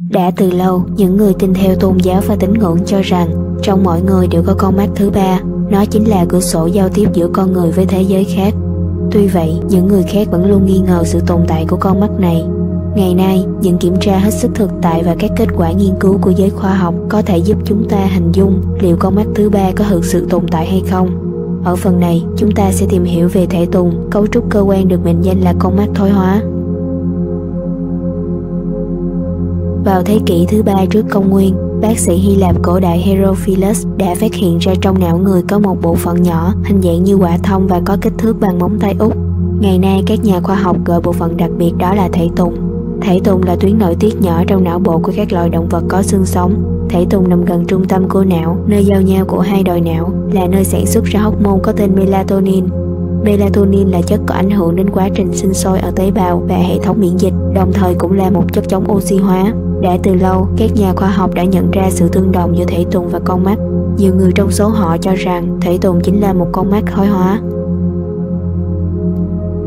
Đã từ lâu, những người tin theo tôn giáo và tín ngưỡng cho rằng trong mỗi người đều có con mắt thứ ba. Nó chính là cửa sổ giao tiếp giữa con người với thế giới khác. Tuy vậy, những người khác vẫn luôn nghi ngờ sự tồn tại của con mắt này. Ngày nay, những kiểm tra hết sức thực tại và các kết quả nghiên cứu của giới khoa học có thể giúp chúng ta hình dung liệu con mắt thứ ba có thực sự tồn tại hay không. Ở phần này, chúng ta sẽ tìm hiểu về thể tùng, cấu trúc cơ quan được mệnh danh là con mắt thoái hóa. Vào thế kỷ thứ 3 trước công nguyên, bác sĩ Hy Lạp cổ đại Herophilus đã phát hiện ra trong não người có một bộ phận nhỏ, hình dạng như quả thông và có kích thước bằng móng tay út. Ngày nay, các nhà khoa học gọi bộ phận đặc biệt đó là thể tùng. Thể tùng là tuyến nội tiết nhỏ trong não bộ của các loài động vật có xương sống. Thể tùng nằm gần trung tâm của não, nơi giao nhau của hai đồi não, là nơi sản xuất ra hormone có tên melatonin. Melatonin là chất có ảnh hưởng đến quá trình sinh sôi ở tế bào và hệ thống miễn dịch, đồng thời cũng là một chất chống oxy hóa. Đã từ lâu, các nhà khoa học đã nhận ra sự tương đồng giữa thể tùng và con mắt. Nhiều người trong số họ cho rằng thể tùng chính là một con mắt thoái hóa.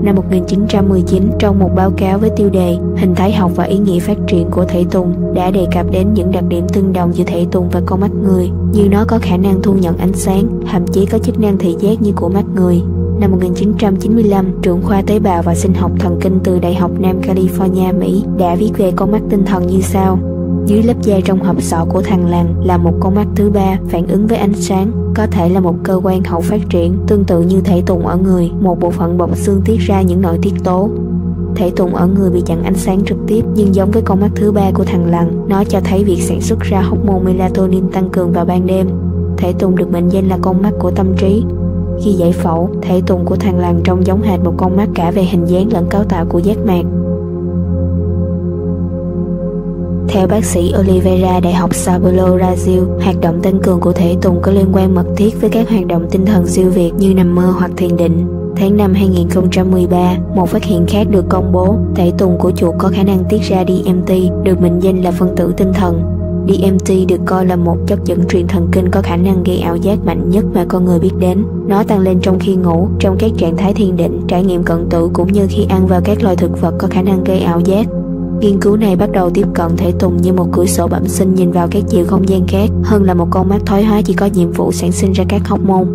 Năm 1919, trong một báo cáo với tiêu đề Hình thái học và ý nghĩa phát triển của thể tùng đã đề cập đến những đặc điểm tương đồng giữa thể tùng và con mắt người, như nó có khả năng thu nhận ánh sáng, thậm chí có chức năng thị giác như của mắt người. Năm 1995, trưởng khoa tế bào và sinh học thần kinh từ Đại học Nam California, Mỹ đã viết về con mắt tinh thần như sau. Dưới lớp da trong hộp sọ của thằn lằn là một con mắt thứ ba phản ứng với ánh sáng, có thể là một cơ quan hậu phát triển, tương tự như thể tùng ở người, một bộ phận bọc xương tiết ra những nội tiết tố. Thể tùng ở người bị chặn ánh sáng trực tiếp, nhưng giống với con mắt thứ ba của thằn lằn, nó cho thấy việc sản xuất ra hormone melatonin tăng cường vào ban đêm. Thể tùng được mệnh danh là con mắt của tâm trí. Khi giải phẫu, thể tùng của thằn lằn trông giống hệt một con mắt cả về hình dáng lẫn cấu tạo của giác mạc. Theo bác sĩ Oliveira, Đại học Sao Paulo, Brazil, hoạt động tăng cường của thể tùng có liên quan mật thiết với các hoạt động tinh thần siêu việt như nằm mơ hoặc thiền định. Tháng 5 2013, một phát hiện khác được công bố. Thể tùng của chuột có khả năng tiết ra DMT, được mệnh danh là phân tử tinh thần. DMT được coi là một chất dẫn truyền thần kinh có khả năng gây ảo giác mạnh nhất mà con người biết đến. Nó tăng lên trong khi ngủ, trong các trạng thái thiền định, trải nghiệm cận tử cũng như khi ăn vào các loài thực vật có khả năng gây ảo giác. Nghiên cứu này bắt đầu tiếp cận thể tùng như một cửa sổ bẩm sinh nhìn vào các chiều không gian khác, hơn là một con mắt thoái hóa chỉ có nhiệm vụ sản sinh ra các hormone.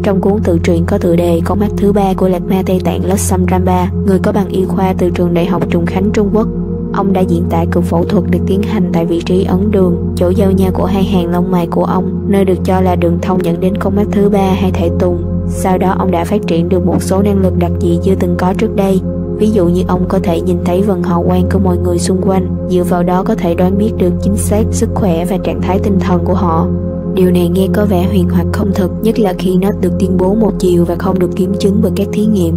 Trong cuốn tự truyện có tựa đề Con mắt thứ ba của Lạc Ma Tây Tạng Lhotsa Ramba, người có bằng y khoa từ trường Đại học Trùng Khánh Trung Quốc, ông đã diễn tả cuộc phẫu thuật được tiến hành tại vị trí ấn đường, chỗ giao nhau của hai hàng lông mày của ông, nơi được cho là đường thông dẫn đến con mắt thứ ba hay thể tùng. Sau đó ông đã phát triển được một số năng lực đặc dị chưa từng có trước đây. Ví dụ như ông có thể nhìn thấy vần hào quang của mọi người xung quanh, dựa vào đó có thể đoán biết được chính xác sức khỏe và trạng thái tinh thần của họ. Điều này nghe có vẻ huyền hoặc không thực, nhất là khi nó được tuyên bố một chiều và không được kiểm chứng bởi các thí nghiệm.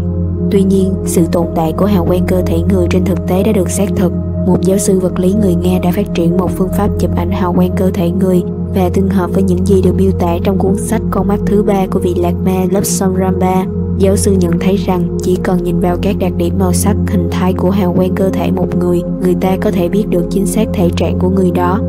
Tuy nhiên, sự tồn tại của hào quang cơ thể người trên thực tế đã được xác thực. Một giáo sư vật lý người Nga đã phát triển một phương pháp chụp ảnh hào quang cơ thể người và tương hợp với những gì được miêu tả trong cuốn sách Con mắt thứ ba của vị Lạc Ma Lhotsa Ramba. Giáo sư nhận thấy rằng chỉ cần nhìn vào các đặc điểm màu sắc, hình thái của hào quang cơ thể một người, người ta có thể biết được chính xác thể trạng của người đó.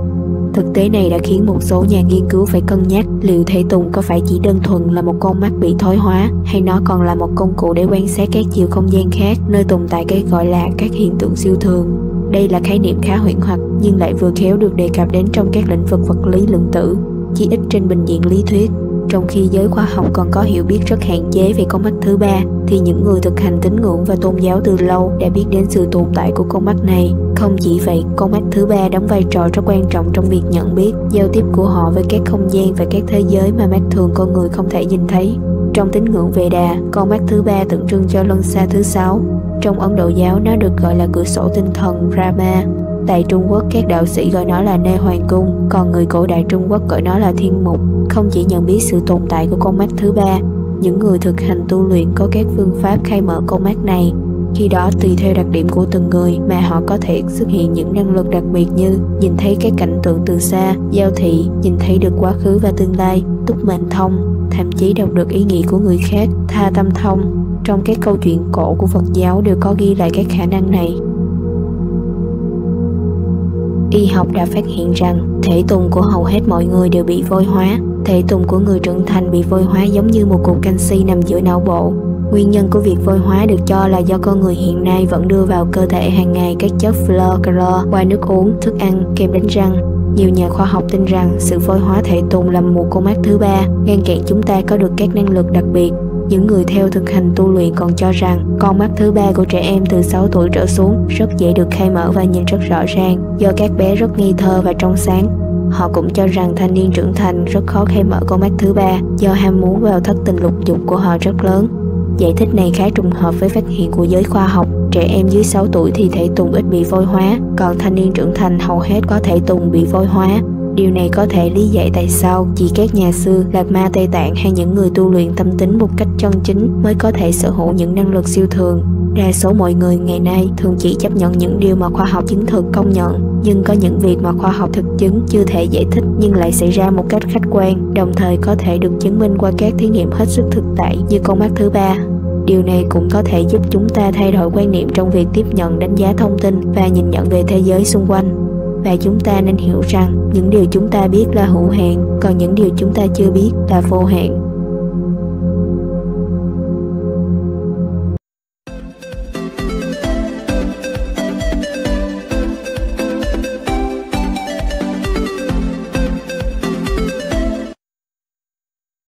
Thực tế này đã khiến một số nhà nghiên cứu phải cân nhắc liệu thể tùng có phải chỉ đơn thuần là một con mắt bị thoái hóa, hay nó còn là một công cụ để quan sát các chiều không gian khác, nơi tồn tại cái gọi là các hiện tượng siêu thường. Đây là khái niệm khá huyễn hoặc nhưng lại vừa khéo được đề cập đến trong các lĩnh vực vật lý lượng tử, chỉ ít trên bình diện lý thuyết. Trong khi giới khoa học còn có hiểu biết rất hạn chế về con mắt thứ ba, thì những người thực hành tín ngưỡng và tôn giáo từ lâu đã biết đến sự tồn tại của con mắt này. Không chỉ vậy, con mắt thứ ba đóng vai trò rất quan trọng trong việc nhận biết, giao tiếp của họ với các không gian và các thế giới mà mắt thường con người không thể nhìn thấy. Trong tín ngưỡng Veda, con mắt thứ ba tượng trưng cho luân xa thứ 6. Trong Ấn Độ giáo, nó được gọi là cửa sổ tinh thần Brahma. Tại Trung Quốc, các đạo sĩ gọi nó là Nê Hoàng Cung, còn người cổ đại Trung Quốc gọi nó là Thiên Mục. Không chỉ nhận biết sự tồn tại của con mắt thứ ba, những người thực hành tu luyện có các phương pháp khai mở con mắt này. Khi đó, tùy theo đặc điểm của từng người mà họ có thể xuất hiện những năng lực đặc biệt như nhìn thấy các cảnh tượng từ xa, giao thị, nhìn thấy được quá khứ và tương lai, túc mệnh thông, thậm chí đọc được ý nghĩ của người khác, tha tâm thông. Trong các câu chuyện cổ của Phật giáo đều có ghi lại các khả năng này. Y học đã phát hiện rằng thể tùng của hầu hết mọi người đều bị vôi hóa. Thể tùng của người trưởng thành bị vôi hóa giống như một cục canxi nằm giữa não bộ. Nguyên nhân của việc vôi hóa được cho là do con người hiện nay vẫn đưa vào cơ thể hàng ngày các chất fluorocarbon qua nước uống, thức ăn, kem đánh răng. Nhiều nhà khoa học tin rằng sự vôi hóa thể tùng làm một con mắt thứ ba, ngăn cản chúng ta có được các năng lực đặc biệt. Những người theo thực hành tu luyện còn cho rằng con mắt thứ ba của trẻ em từ 6 tuổi trở xuống rất dễ được khai mở và nhìn rất rõ ràng, do các bé rất ngây thơ và trong sáng. Họ cũng cho rằng thanh niên trưởng thành rất khó khai mở con mắt thứ ba do ham muốn vào thất tình lục dục của họ rất lớn. Giải thích này khá trùng hợp với phát hiện của giới khoa học. Trẻ em dưới 6 tuổi thì thể tùng ít bị vôi hóa, còn thanh niên trưởng thành hầu hết có thể tùng bị vôi hóa. Điều này có thể lý giải tại sao chỉ các nhà sư, lạc ma Tây Tạng hay những người tu luyện tâm tính một cách chân chính mới có thể sở hữu những năng lực siêu thường. Đa số mọi người ngày nay thường chỉ chấp nhận những điều mà khoa học chứng thực công nhận, nhưng có những việc mà khoa học thực chứng chưa thể giải thích nhưng lại xảy ra một cách khách quan, đồng thời có thể được chứng minh qua các thí nghiệm hết sức thực tại như con mắt thứ ba. Điều này cũng có thể giúp chúng ta thay đổi quan niệm trong việc tiếp nhận, đánh giá thông tin và nhìn nhận về thế giới xung quanh. Và chúng ta nên hiểu rằng những điều chúng ta biết là hữu hạn, còn những điều chúng ta chưa biết là vô hạn.